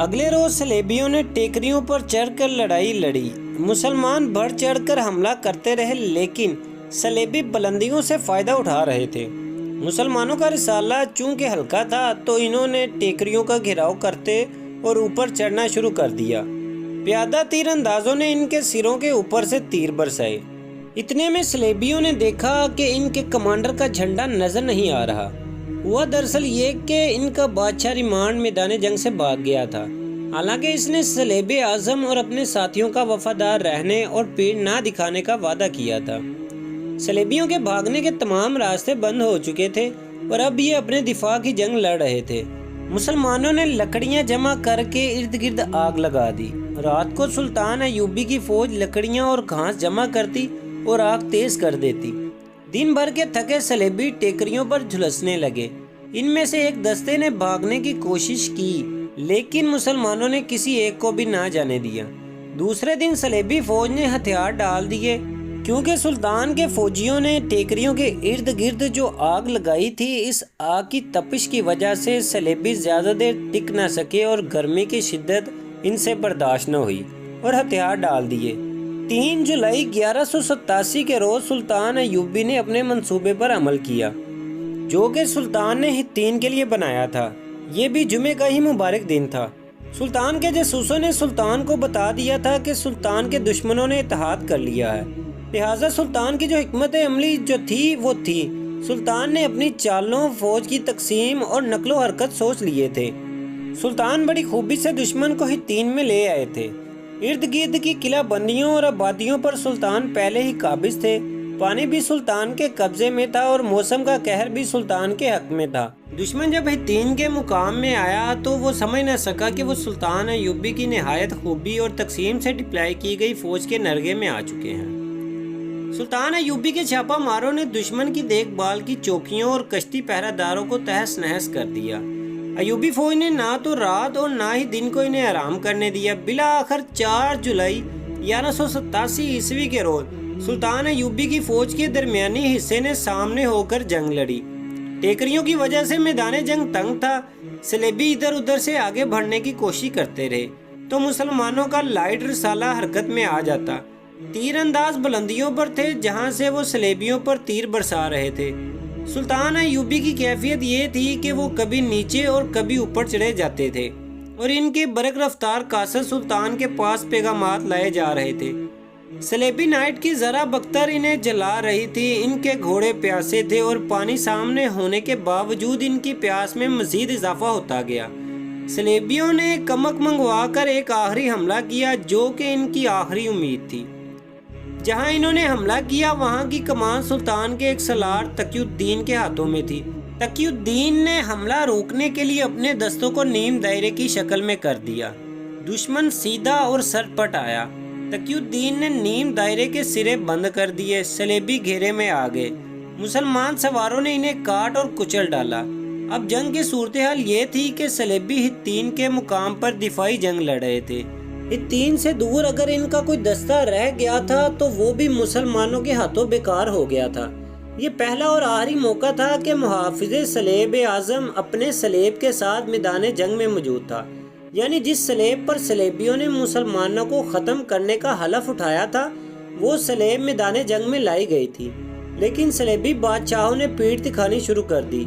اگلے روز سلیبیوں نے ٹیکریوں پر چڑھ کر لڑائی لڑی۔ مسلمان بڑھ چڑھ کر حملہ کرتے رہے، لیکن سلیبی بلندیوں سے فائدہ اٹھا رہے تھے۔ مسلمانوں کا رسالہ چونکہ ہلکا تھا تو انہوں نے ٹیکریوں کا گھیراؤ کرتے اور اوپر چڑھنا شروع کر دیا۔ پیادہ تیر اندازوں نے ان کے سروں کے اوپر سے تیر برسائے۔ اتنے میں سلیبیوں نے دیکھا کہ ان کے کمانڈر کا جھنڈا نظر نہیں آ رہا۔ ہوا دراصل یہ کہ ان کا بادشاہ ریمانڈ میدان جنگ سے بھاگ گیا تھا، حالانکہ اس نے صلیب اعظم اور اپنے ساتھیوں کا وفادار رہنے اور پیڑ نہ دکھانے کا وعدہ کیا تھا۔ صلیبیوں کے بھاگنے کے تمام راستے بند ہو چکے تھے اور اب یہ اپنے دفاع کی جنگ لڑ رہے تھے۔ مسلمانوں نے لکڑیاں جمع کر کے ارد گرد آگ لگا دی۔ رات کو سلطان ایوبی کی فوج لکڑیاں اور گھاس جمع کرتی اور آگ تیز کر دیتی۔ دن بھر کے تھکے صلیبی ٹیکریوں پر جھلسنے لگے۔ ان میں سے ایک دستے نے بھاگنے کی کوشش کی، لیکن مسلمانوں نے کسی ایک کو بھی نہ جانے دیا۔ دوسرے دن صلیبی فوج نے ہتھیار ڈال دیے، کیونکہ سلطان کے فوجیوں نے ٹیکریوں کے ارد گرد جو آگ لگائی تھی، اس آگ کی تپش کی وجہ سے صلیبی زیادہ دیر ٹک نہ سکے اور گرمی کی شدت ان سے برداشت نہ ہوئی اور ہتھیار ڈال دیے۔ 3 جولائی 1187 کے روز سلطان ایوبی نے اپنے منصوبے پر عمل کیا، جو کہ سلطان نے ہتین کے لیے بنایا تھا۔ یہ بھی جمعے کا ہی مبارک دن تھا۔ سلطان کے جاسوسوں نے سلطان کو بتا دیا تھا کہ سلطان کے دشمنوں نے اتحاد کر لیا ہے، لہٰذا سلطان کی جو حکمت عملی جو تھی وہ تھی۔ سلطان نے اپنی چالوں، فوج کی تقسیم اور نقل و حرکت سوچ لیے تھے۔ سلطان بڑی خوبی سے دشمن کو ہتین میں لے آئے تھے۔ ارد گرد کی قلعہ بندیوں اور آبادیوں پر سلطان پہلے ہی قابض تھے۔ پانی بھی سلطان کے قبضے میں تھا اور موسم کا قہر بھی سلطان کے حق میں تھا۔ دشمن جب ہتین کے مقام میں آیا تو وہ سمجھ نہ سکا کہ وہ سلطان ایوبی کی نہایت خوبی اور تقسیم سے ڈپلائی کی گئی فوج کے نرغے میں آ چکے ہیں۔ سلطان ایوبی کے چھاپا ماروں نے دشمن کی دیکھ بھال کی چوکیوں اور کشتی پہرہ داروں کو تہس نہس کر دیا۔ ایوبی فوج نے نہ تو رات اور نہ ہی دن کو انہیں آرام کرنے دیا۔ بالآخر 4 جولائی 1187 عیسوی کے روز سلطان ایوبی کی فوج کے درمیانی حصے نے سامنے ہو کر جنگ لڑی۔ ٹیکریوں کی وجہ سے میدان جنگ تنگ تھا۔ صلیبی ادھر ادھر سے آگے بڑھنے کی کوشش کرتے رہے تو مسلمانوں کا لائٹ رسالہ حرکت میں آ جاتا۔ تیر انداز بلندیوں پر تھے، جہاں سے وہ صلیبیوں پر تیر برسا رہے تھے۔ سلطان ایوبی کی کیفیت یہ تھی کہ وہ کبھی نیچے اور کبھی اوپر چڑھے جاتے تھے، اور ان کے برق رفتار قاصد سلطان کے پاس پیغامات لائے جا رہے تھے۔ صلیبی نائٹ کی ذرا بختر انہیں جلا رہی تھی۔ ان کے گھوڑے پیاسے تھے اور پانی سامنے ہونے کے باوجود ان کی پیاس میں مزید اضافہ ہوتا گیا۔ صلیبیوں نے کمک منگوا کر ایک آخری حملہ کیا، جو کہ ان کی آخری امید تھی۔ جہاں انہوں نے حملہ کیا وہاں کی کمان سلطان کے ایک سالار تقی الدین کے ہاتھوں میں تھی۔ تقی الدین نے حملہ روکنے کے لیے اپنے دستوں کو نیم دائرے کی شکل میں کر دیا۔ دشمن سیدھا اور سرپٹ آیا۔ تقی الدین نے نیم دائرے کے سرے بند کر دیے۔ صلیبی گھیرے میں آ گئے۔ مسلمان سواروں نے انہیں کاٹ اور کچل ڈالا۔ اب جنگ کی صورتحال یہ تھی کہ صلیبی ہتین کے مقام پر دفاعی جنگ لڑ رہے تھے۔ ہتین سے دور اگر ان کا کوئی دستہ رہ گیا تھا تو وہ بھی مسلمانوں کے ہاتھوں بیکار ہو گیا تھا۔ یہ پہلا اور آخری موقع تھا کہ محافظ صلیب اعظم اپنے صلیب کے ساتھ میدان جنگ میں موجود تھا، یعنی جس صلیب پر صلیبیوں نے مسلمانوں کو ختم کرنے کا حلف اٹھایا تھا وہ صلیب میدان جنگ میں لائی گئی تھی، لیکن صلیبی بادشاہوں نے پیٹھ دکھانی شروع کر دی۔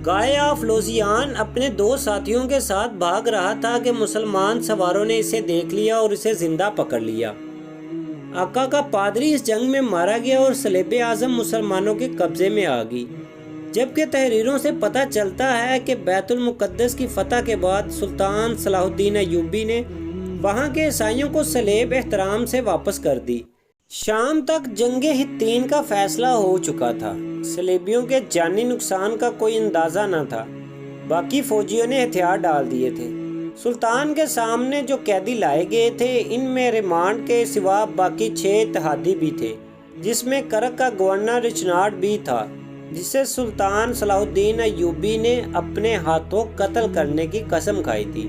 گائے آف لوزیان اپنے 2 ساتھیوں کے ساتھ بھاگ رہا تھا کہ مسلمان سواروں نے اسے دیکھ لیا اور اسے زندہ پکڑ لیا۔ آقا کا پادری اس جنگ میں مارا گیا اور صلیب اعظم مسلمانوں کے قبضے میں آ گئی، جبکہ تحریروں سے پتہ چلتا ہے کہ بیت المقدس کی فتح کے بعد سلطان صلاح الدین ایوبی نے وہاں کے عیسائیوں کو صلیب احترام سے واپس کر دی۔ شام تک جنگ ہتین کا فیصلہ ہو چکا تھا۔ صلیبیوں کے جانی نقصان کا کوئی اندازہ نہ تھا۔ باقی فوجیوں نے ہتھیار ڈال دیے تھے۔ سلطان کے سامنے جو قیدی لائے گئے تھے ان میں ریمانڈ کے سوا باقی 6 اتحادی بھی تھے، جس میں کرک کا گورنر رچنارڈ بھی تھا، جسے سلطان صلاح الدین ایوبی نے اپنے ہاتھوں قتل کرنے کی قسم کھائی تھی۔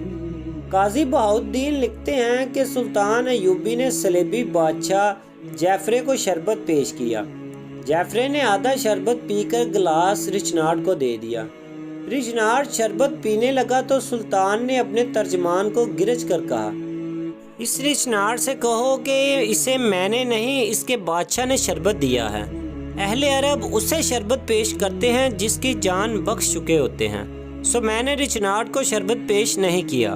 قاضی بہاؤالدین لکھتے ہیں کہ سلطان ایوبی نے صلیبی بادشاہ جعفرے کو شربت پیش کیا۔ جعفرے نے آدھا شربت پی کر گلاس رچنارڈ کو دے دیا۔ رچنارڈ شربت پینے لگا تو سلطان نے اپنے ترجمان کو گرج کر کہا، اس رچنارڈ سے کہو کہ اسے میں نے نہیں، اس کے بادشاہ نے شربت دیا ہے۔ اہل عرب اسے شربت پیش کرتے ہیں جس کی جان بخش چکے ہوتے ہیں، سو میں نے رچنارڈ کو شربت پیش نہیں کیا۔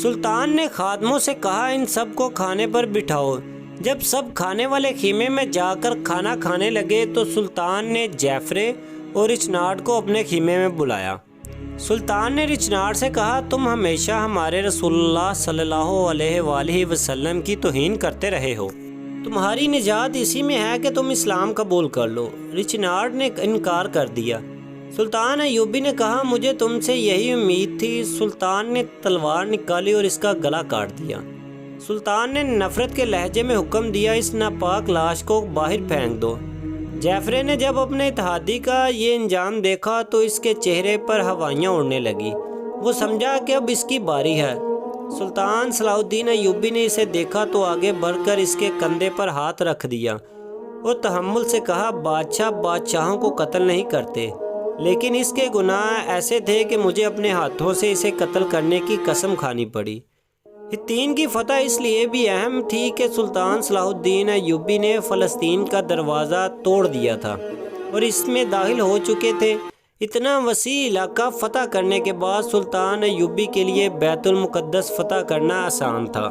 سلطان نے خادموں سے کہا، ان سب کو کھانے پر بٹھاؤ۔ جب سب کھانے والے خیمے میں جا کر کھانا کھانے لگے تو سلطان نے جعفرے اور رچنارڈ کو اپنے خیمے میں بلایا۔ سلطان نے رچنارڈ سے کہا، تم ہمیشہ ہمارے رسول اللہ صلی اللہ علیہ وآلہ وسلم کی توہین کرتے رہے ہو، تمہاری نجات اسی میں ہے کہ تم اسلام قبول کر لو۔ رچنارڈ نے انکار کر دیا۔ سلطان ایوبی نے کہا، مجھے تم سے یہی امید تھی۔ سلطان نے تلوار نکالی اور اس کا گلا کاٹ دیا۔ سلطان نے نفرت کے لہجے میں حکم دیا، اس ناپاک لاش کو باہر پھینک دو۔ جعفرے نے جب اپنے اتحادی کا یہ انجام دیکھا تو اس کے چہرے پر ہوائیاں اڑنے لگی، وہ سمجھا کہ اب اس کی باری ہے۔ سلطان صلاح الدین ایوبی نے اسے دیکھا تو آگے بڑھ کر اس کے کندھے پر ہاتھ رکھ دیا اور تحمل سے کہا، بادشاہ بادشاہوں کو قتل نہیں کرتے، لیکن اس کے گناہ ایسے تھے کہ مجھے اپنے ہاتھوں سے اسے قتل کرنے کی قسم کھانی پڑی۔ حطین کی فتح اس لیے بھی اہم تھی کہ سلطان صلاح الدین ایوبی نے فلسطین کا دروازہ توڑ دیا تھا اور اس میں داخل ہو چکے تھے۔ اتنا وسیع علاقہ فتح کرنے کے بعد سلطان ایوبی کے لیے بیت المقدس فتح کرنا آسان تھا۔